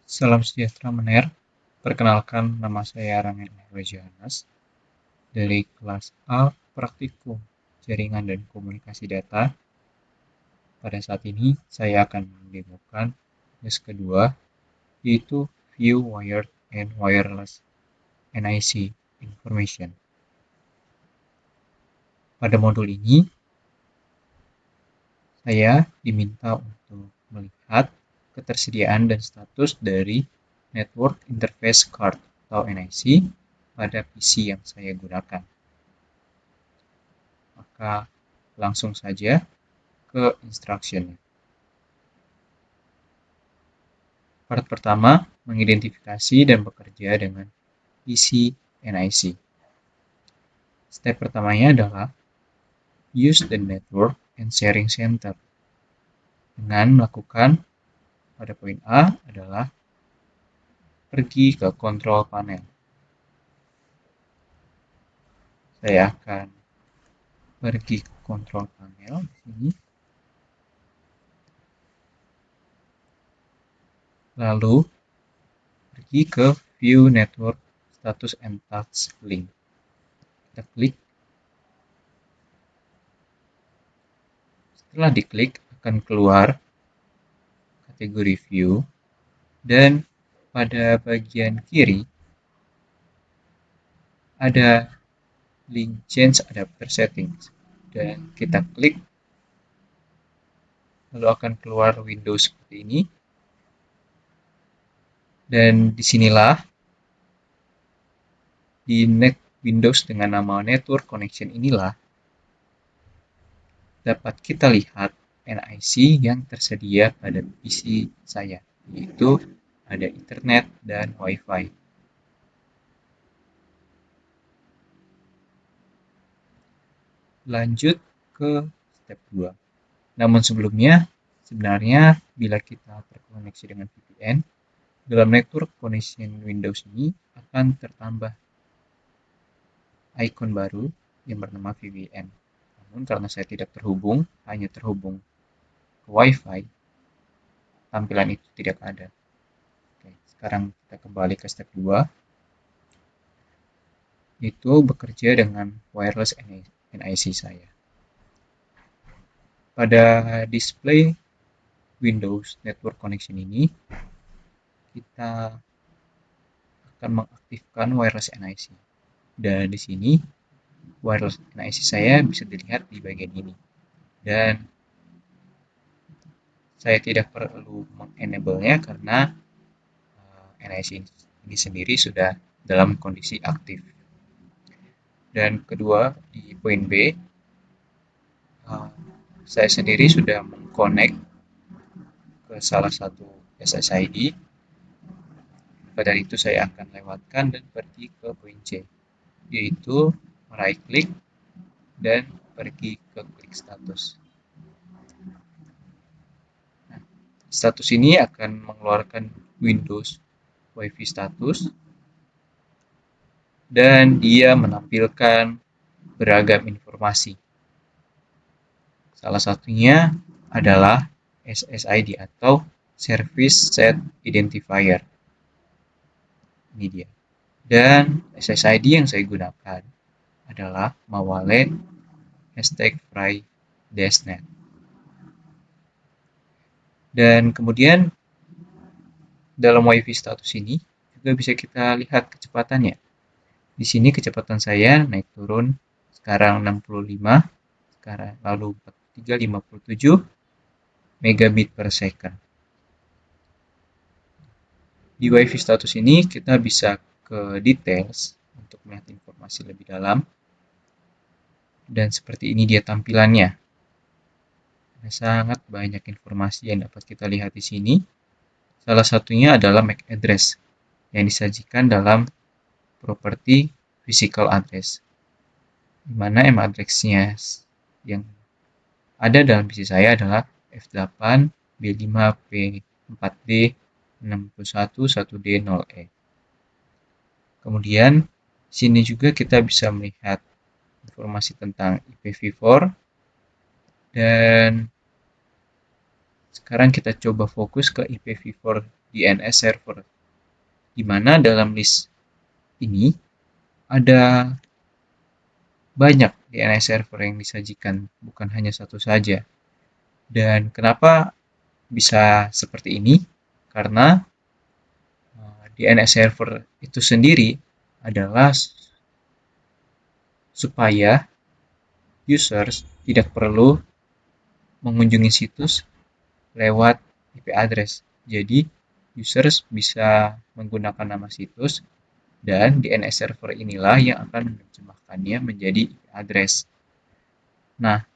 Salam sejahtera Mener, perkenalkan nama saya Ramen Johannes dari kelas A Praktikum Jaringan dan Komunikasi Data. Pada saat ini saya akan mendemokan les kedua, yaitu View Wired and Wireless NIC Information. Pada modul ini, saya diminta untuk melihat ketersediaan dan status dari Network Interface Card atau NIC pada PC yang saya gunakan. Maka langsung saja ke instruction-nya. Part pertama, mengidentifikasi dan bekerja dengan PC NIC. Step pertamanya adalah use the network and sharing center. Dengan melakukan pada poin A adalah pergi ke control panel. Saya akan pergi ke control panel di sini. Lalu pergi ke view network status and task link. Kita klik. Setelah diklik akan keluar kategori view dan pada bagian kiri ada link change adapter settings dan kita klik, lalu akan keluar Windows seperti ini. Dan disinilah di Windows dengan nama network connection inilah dapat kita lihat NIC yang tersedia pada PC saya, yaitu ada Ethernet dan Wi-Fi. Lanjut ke step 2. Namun sebelumnya, sebenarnya bila kita terkoneksi dengan VPN, dalam network connection Windows ini akan tertambah icon baru yang bernama VPN. Namun karena saya tidak terhubung, hanya terhubung ke Wi-Fi, tampilan itu tidak ada. Oke, sekarang kita kembali ke step 2, yaitu bekerja dengan wireless NIC saya. Pada display Windows Network Connection ini, kita akan mengaktifkan wireless NIC. Dan di sini wireless NIC saya bisa dilihat di bagian ini. Dan saya tidak perlu mengenable-nya karena NIC ini sendiri sudah dalam kondisi aktif. Dan kedua, di poin B, saya sendiri sudah mengconnect ke salah satu SSID. Pada itu saya akan lewatkan dan pergi ke poin C, yaitu right click dan pergi ke klik status. Nah, status ini akan mengeluarkan Windows Wi-Fi status dan dia menampilkan beragam informasi. Salah satunya adalah SSID atau Service Set Identifier. Ini dia. Dan SSID yang saya gunakan adalah Mawallet #fry-net. Dan kemudian dalam WiFi status ini juga bisa kita lihat kecepatannya. Di sini kecepatan saya naik turun, sekarang 65, sekarang lalu 4357 megabit per second. Di WiFi status ini kita bisa ke details untuk melihat informasi lebih dalam. Dan seperti ini dia tampilannya. Ada sangat banyak informasi yang dapat kita lihat di sini. Salah satunya adalah MAC address yang disajikan dalam properti physical address, di mana MAC address-nya yang ada dalam PC saya adalah F8, B5, P4D, 611D0E. Kemudian sini juga kita bisa melihat informasi tentang IPv4 dan Sekarang kita coba fokus ke IPv4 DNS server, di mana dalam list ini ada banyak DNS server yang disajikan, bukan hanya satu saja. Dan kenapa bisa seperti ini? Karena DNS server itu sendiri adalah supaya users tidak perlu mengunjungi situs lewat IP address. Jadi, users bisa menggunakan nama situs dan DNS server inilah yang akan menerjemahkannya menjadi IP address. Nah,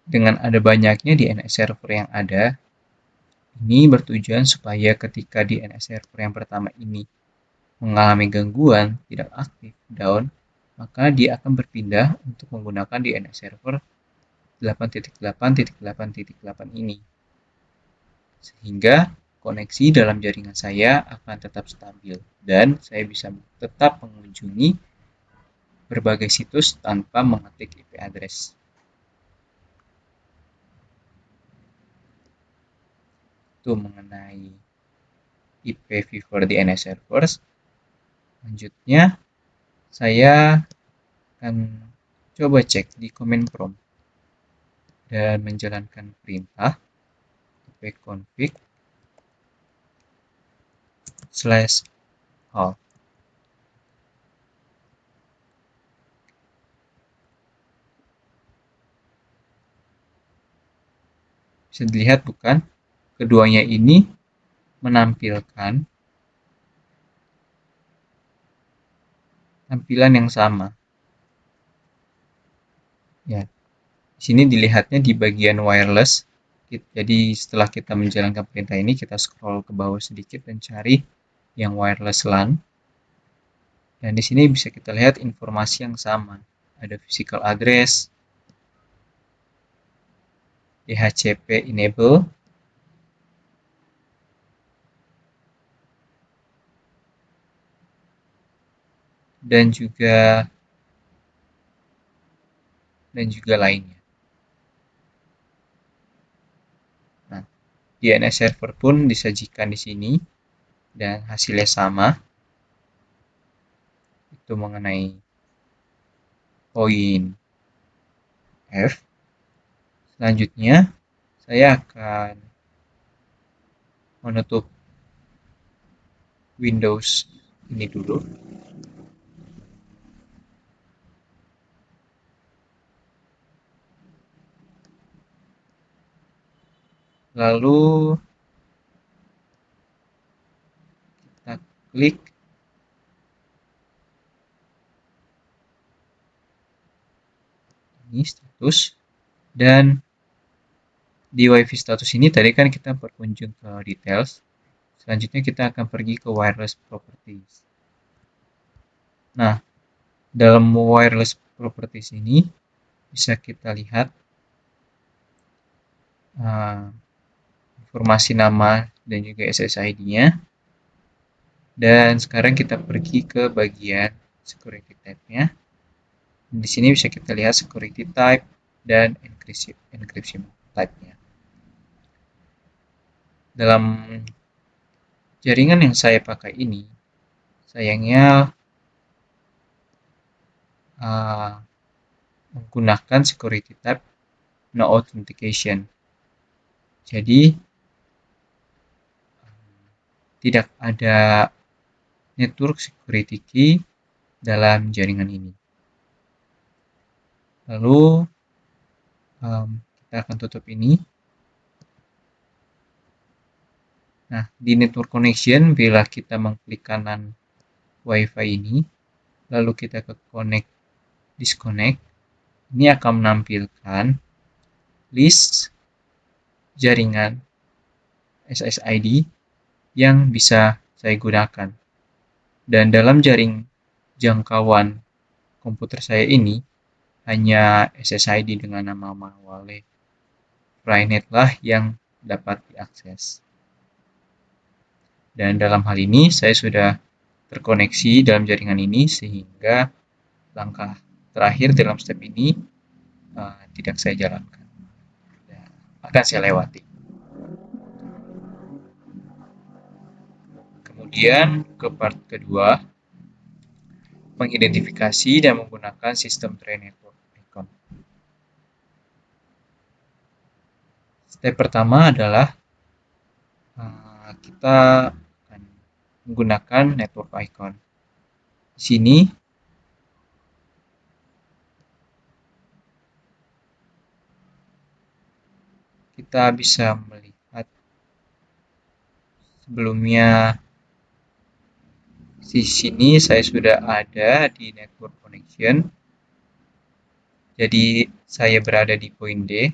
dengan ada banyaknya DNS server yang ada, ini bertujuan supaya ketika DNS server yang pertama ini mengalami gangguan, tidak aktif, down, maka dia akan berpindah untuk menggunakan DNS server 8.8.8.8 ini. Sehingga koneksi dalam jaringan saya akan tetap stabil dan saya bisa tetap mengunjungi berbagai situs tanpa mengetik IP address. Itu mengenai IPv4 DNS servers. Selanjutnya, saya akan coba cek di command prompt dan menjalankan perintah ipconfig/all. Bisa dilihat bukan? Keduanya ini menampilkan tampilan yang sama. Ya, di sini dilihatnya di bagian wireless. Jadi setelah kita menjalankan perintah ini, kita scroll ke bawah sedikit dan cari yang wireless LAN. Dan di sini bisa kita lihat informasi yang sama. Ada physical address, DHCP enable, dan juga lainnya. Nah, DNS server pun disajikan di sini dan hasilnya sama. Itu mengenai poin F. Selanjutnya, saya akan menutup Windows ini dulu. Lalu kita klik ini status, dan di WiFi status ini tadi kan kita berkunjung ke details. Selanjutnya kita akan pergi ke wireless properties. Nah, dalam wireless properties ini bisa kita lihat informasi nama dan juga SSID-nya. Dan sekarang kita pergi ke bagian security type-nya. Di sini bisa kita lihat security type dan encryption type-nya. Dalam jaringan yang saya pakai ini, sayangnya menggunakan security type no authentication. Jadi tidak ada network security key dalam jaringan ini. Lalu kita akan tutup ini. Nah, di network connection, bila kita mengklik kanan WiFi ini, lalu kita ke connect, disconnect, ini akan menampilkan list jaringan SSID yang bisa saya gunakan. Dan dalam jaring jangkauan komputer saya ini, hanya SSID dengan nama Mawale Freenet lah yang dapat diakses. Dan dalam hal ini, saya sudah terkoneksi dalam jaringan ini, sehingga langkah terakhir dalam step ini tidak saya jalankan. akan saya lewati. Kemudian ke part kedua, mengidentifikasi dan menggunakan sistem Train Network Icon. Step pertama adalah kita akan menggunakan network icon. Di sini kita bisa melihat sebelumnya di sini saya sudah ada di network connection. Jadi saya berada di poin D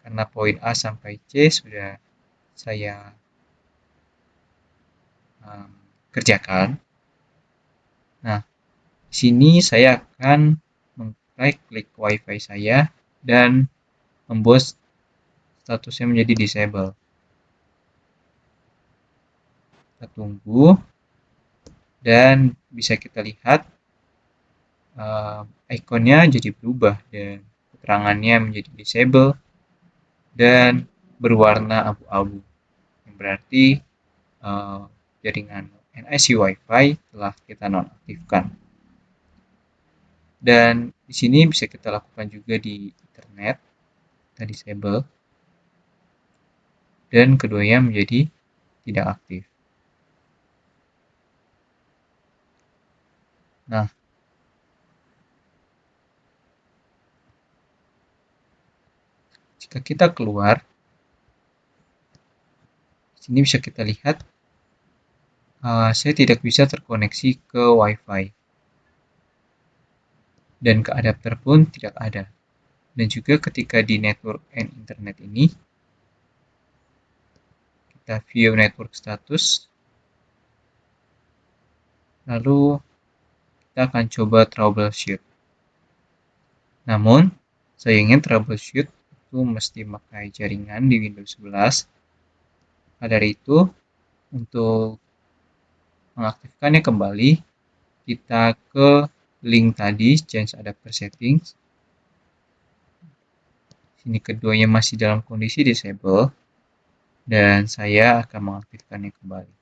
karena poin A sampai C sudah saya kerjakan. Nah, di sini saya akan mengklik WiFi saya dan membuat statusnya menjadi disable. Kita tunggu dan bisa kita lihat ikonnya jadi berubah dan keterangannya menjadi disable dan berwarna abu-abu, yang berarti jaringan NIC WiFi telah kita nonaktifkan. Dan di sini bisa kita lakukan juga di internet, kita disable dan keduanya menjadi tidak aktif. Nah, jika kita keluar, di sini bisa kita lihat saya tidak bisa terkoneksi ke WiFi dan ke adapter pun tidak ada. Dan juga ketika di network and internet ini, kita view network status, lalu kita akan coba troubleshoot. Namun, sayangnya troubleshoot itu mesti pakai jaringan di Windows 11. Pada dari itu, untuk mengaktifkannya kembali, kita ke link tadi, change adapter settings. Sini keduanya masih dalam kondisi disable, dan saya akan mengaktifkannya kembali.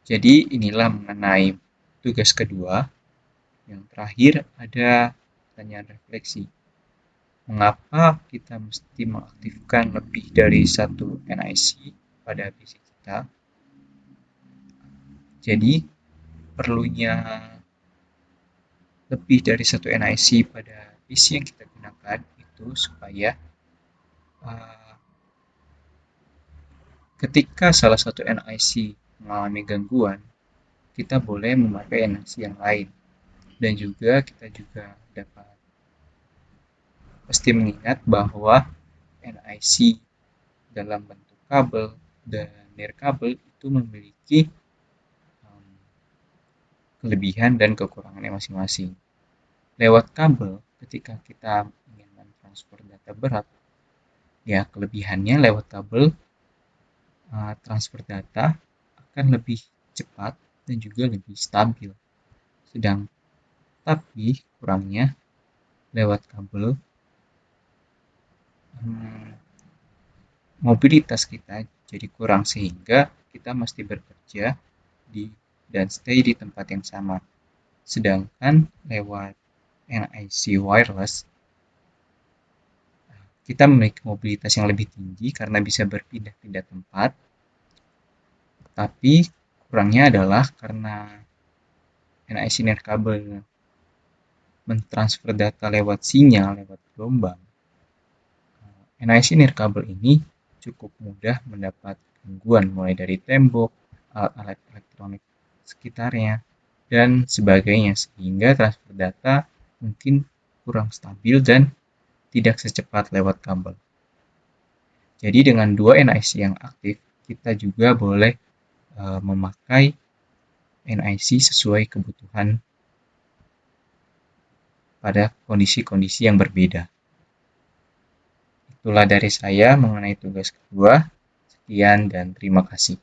Jadi inilah mengenai tugas kedua. Yang terakhir ada pertanyaan refleksi. Mengapa kita mesti mengaktifkan lebih dari satu NIC pada PC kita? Jadi perlunya lebih dari satu NIC pada PC yang kita gunakan itu supaya ketika salah satu NIC mengalami gangguan, kita boleh memakai NIC yang lain. Dan juga kita juga dapat pasti mengingat bahwa NIC dalam bentuk kabel dan nirkabel itu memiliki kelebihan dan kekurangannya masing-masing. Lewat kabel, ketika kita ingin mentransfer data berat, ya kelebihannya lewat kabel transfer data akan lebih cepat dan juga lebih stabil. Tapi kurangnya lewat kabel mobilitas kita jadi kurang sehingga kita mesti bekerja dan stay di tempat yang sama. Sedangkan lewat NIC wireless kita memiliki mobilitas yang lebih tinggi karena bisa berpindah-pindah tempat. Tapi kurangnya adalah karena NIC nirkabel mentransfer data lewat sinyal, lewat gelombang. NIC nirkabel ini cukup mudah mendapat gangguan mulai dari tembok, alat-alat elektronik sekitarnya, dan sebagainya, sehingga transfer data mungkin kurang stabil dan tidak secepat lewat kabel. Jadi dengan dua NIC yang aktif, kita juga boleh memakai NIC sesuai kebutuhan pada kondisi-kondisi yang berbeda. Itulah dari saya mengenai tugas kedua. Sekian dan terima kasih.